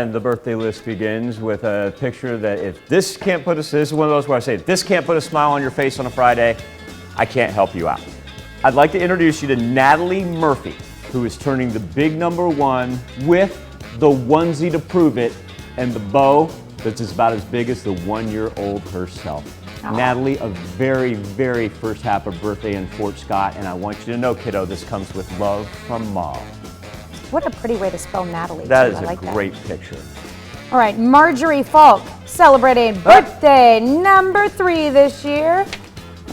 And the birthday list begins with a picture that if this can't put us, this is one of those where I say, if this can't put a smile on your face on a Friday, I can't help you out. I'd like to introduce you to Natalie Murphy, who is turning the big #1 with the onesie to prove it and the bow that's about as big as the 1-year-old herself. Oh. Natalie, a very, very first happy birthday in Fort Scott, and I want you to know, kiddo, this comes with love from Mom. What a pretty way to spell Natalie. That is a great picture. All right, Marjorie Falk celebrating birthday #3 this year.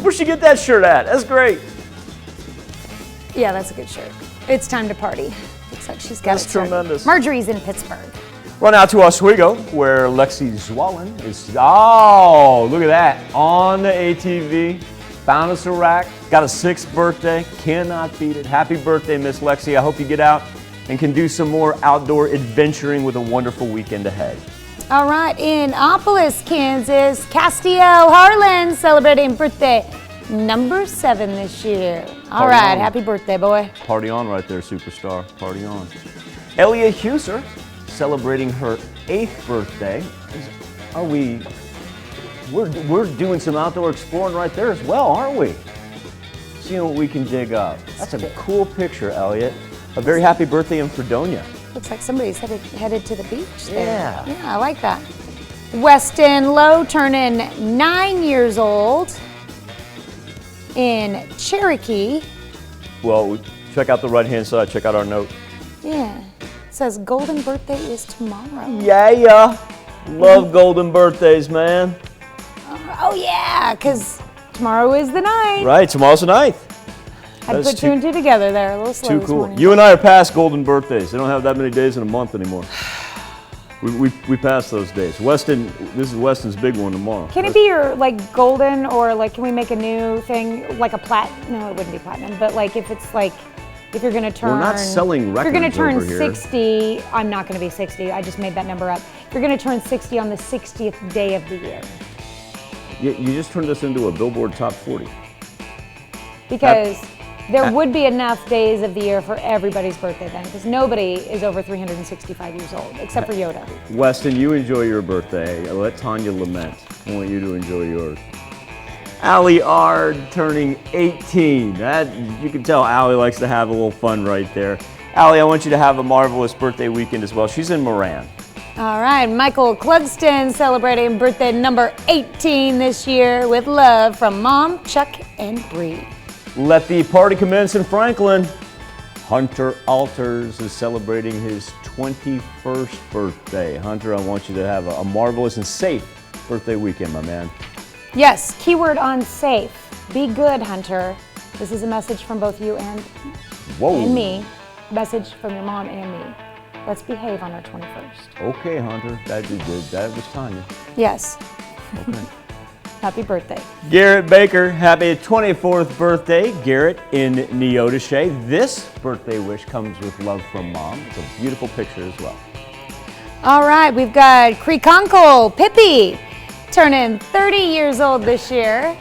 Where'd she get that shirt at? That's great. Yeah, that's a good shirt. It's time to party. Looks like she's got That's tremendous. Marjorie's in Pittsburgh. Run out to Oswego, where Lexizwellen is, oh, look at that, on the ATV, found us a rack, got a 6th birthday, cannot beat it. Happy birthday, Miss Lexi. I hope you get out and can do some more outdoor adventuring with a wonderful weekend ahead. All right, in Annapolis, Kansas, Castillo Harlan celebrating birthday #7 this year. All right, happy birthday, boy. Party on right there, superstar. Party on. Elia Huser celebrating her 8th birthday. We're doing some outdoor exploring right there as well, aren't we? Seeing what we can dig up. That's a cool picture, Elliot. A very happy birthday in Fredonia. Looks like somebody's headed to the beach there. Yeah. Yeah, I like that. Weston Low turning 9 years old in Cherokee. Well, check out the right-hand side. Check out our note. Yeah. It says golden birthday is tomorrow. Yeah. Love golden birthdays, man. Oh, yeah, because tomorrow is the 9th. Right, tomorrow's the 9th. I put 2 and 2 together there, a little slow Too this cool. morning. You and I are past golden birthdays. They don't have that many days in a month anymore. We passed those days. Weston, this is Weston's big one tomorrow. Can it be your golden, or can we make a new thing like a no, it wouldn't be platinum, but if it's if you're gonna turn, we're not selling records. If you're gonna turn over here. 60, I'm not gonna be 60. I just made that number up. If you're gonna turn 60 on the 60th day of the year. You just turned this into a Billboard Top 40. Because there would be enough days of the year for everybody's birthday then, because nobody is over 365 years old, except for Yoda. Weston, you enjoy your birthday. Let Tanya lament. I want you to enjoy yours. Allie R. turning 18. That, you can tell Allie likes to have a little fun right there. Allie, I want you to have a marvelous birthday weekend as well. She's in Moran. All right, Michael Clubston celebrating birthday #18 this year with love from Mom, Chuck, and Bree. Let the party commence in Franklin. Hunter Alters is celebrating his 21st birthday. Hunter, I want you to have a marvelous and safe birthday weekend, my man. Yes, keyword on safe. Be good, Hunter. This is a message from both you and me. Message from your mom and me. Let's behave on our 21st. Okay, Hunter. That was Tanya. Yes. Okay. Happy birthday. Garrett Baker, happy 24th birthday. Garrett in Neodesha. This birthday wish comes with love from Mom. It's a beautiful picture as well. All right, we've got Creek Uncle Pippi turning 30 years old this year.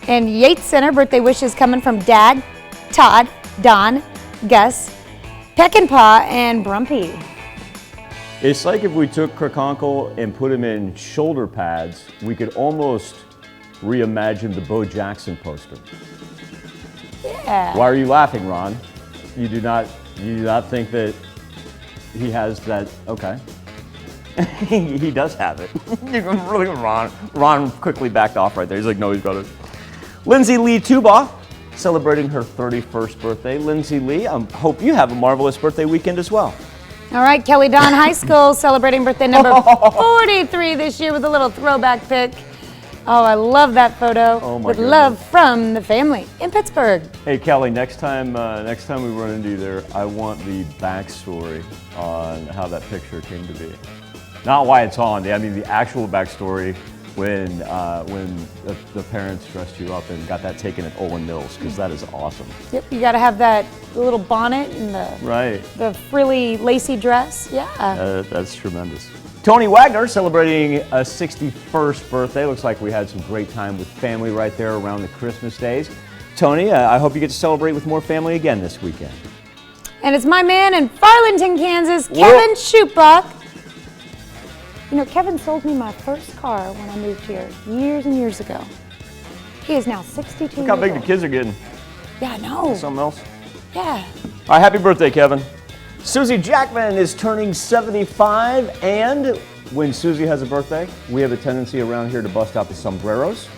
And Yates Center birthday wishes coming from Dad, Todd, Don, Gus, Peckinpah, and Brumpy. It's like if we took Krakonkle and put him in shoulder pads, we could almost reimagine the Bo Jackson poster. Yeah. Why are you laughing, Ron? You do not think that he has that? Okay. He does have it. Really, Ron quickly backed off right there. He's like, no, he's got it. Lindsay Lee Tuba celebrating her 31st birthday. Lindsay Lee, I hope you have a marvelous birthday weekend as well. All right, Kelly Don High School celebrating birthday number 43 this year with a little throwback pic. Oh, I love that photo. Oh my with goodness. love from the family in Pittsburgh. Hey Kelly, next time we run into you there, I want the backstory on how that picture came to be. Not why it's on. I mean the actual backstory when the parents dressed you up and got that taken at Olin Mills, because that is awesome. Yep, you got to have that little bonnet and the frilly, lacy dress. Yeah. That's tremendous. Tony Wagner celebrating a 61st birthday. Looks like we had some great time with family right there around the Christmas days. Tony, I hope you get to celebrate with more family again this weekend. And it's my man in Farrington, Kansas, Kevin Schupak, You know, Kevin sold me my first car when I moved here years and years ago. He is now 62 Look how big years the kids are getting. Yeah, I know. Something else? Yeah. All right, happy birthday, Kevin. Susie Jackman is turning 75, and when Susie has a birthday, we have a tendency around here to bust out the sombreros.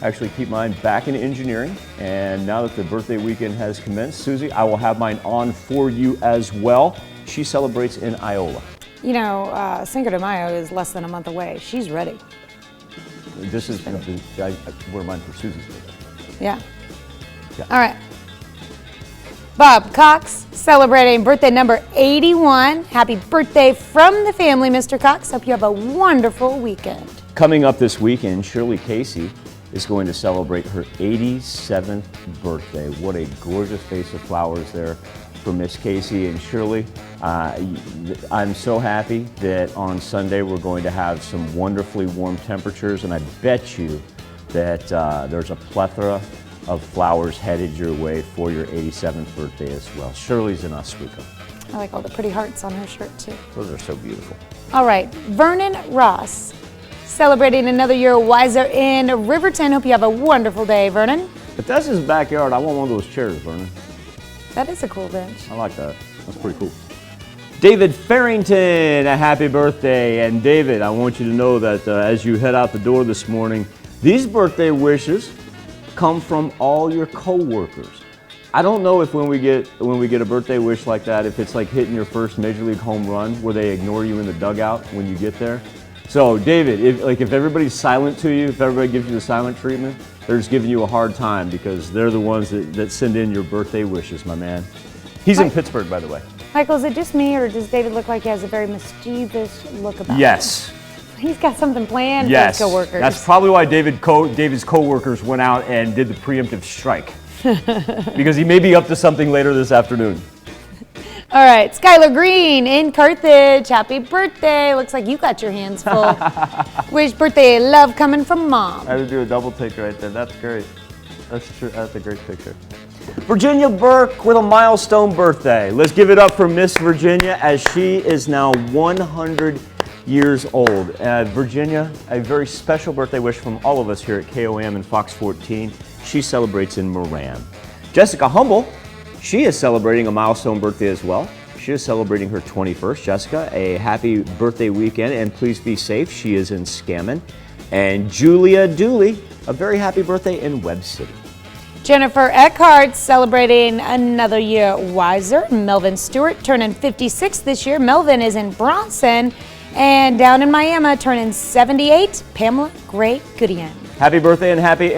I actually keep mine back in engineering, and now that the birthday weekend has commenced, Susie, I will have mine on for you as well. She celebrates in Iola. You know, Cinco de Mayo is less than a month away. She's ready. This is, I wear mine for Susie's birthday. Yeah. All right. Bob Cox, celebrating birthday number 81. Happy birthday from the family, Mr. Cox. Hope you have a wonderful weekend. Coming up this weekend, Shirley Casey is going to celebrate her 87th birthday. What a gorgeous vase of flowers there for Miss Casey and Shirley. I'm so happy that on Sunday we're going to have some wonderfully warm temperatures, and I bet you that there's a plethora of flowers headed your way for your 87th birthday as well. Shirley's in Oswego. I like all the pretty hearts on her shirt too. Those are so beautiful. All right, Vernon Ross, celebrating another year wiser in Riverton. Hope you have a wonderful day, Vernon. If that's his backyard, I want one of those chairs, Vernon. That is a cool bench. I like that. That's pretty cool. David Farrington, a happy birthday. And David, I want you to know that as you head out the door this morning, these birthday wishes come from all your co-workers. I don't know if when we get a birthday wish like that, if it's like hitting your first Major League home run where they ignore you in the dugout when you get there. So David, if everybody's silent to you, if everybody gives you the silent treatment, they're just giving you a hard time because they're the ones that send in your birthday wishes, my man. He's in Pittsburgh, by the way. Michael, is it just me, or does David look like he has a very mischievous look about him? Yes. He's got something planned Yes. for his coworkers. That's probably why David's coworkers went out and did the preemptive strike. Because he may be up to something later this afternoon. All right, Skylar Green in Carthage. Happy birthday. Looks like you got your hands full. Wish birthday love coming from Mom. I had to do a double take right there. That's great. That's true. That's a great picture. Virginia Burke with a milestone birthday. Let's give it up for Miss Virginia as she is now 100 years old. Virginia, a very special birthday wish from all of us here at KOM and Fox 14. She celebrates in Moran. Jessica Humble, she is celebrating a milestone birthday as well. She is celebrating her 21st. Jessica, a happy birthday weekend, and please be safe. She is in Scammon. And Julia Dooley, a very happy birthday in Webb City. Jennifer Eckhart celebrating another year wiser. Melvin Stewart turning 56 this year. Melvin is in Bronson. And down in Miami, turning 78, Pamela Gray Goodyear. Happy birthday and happy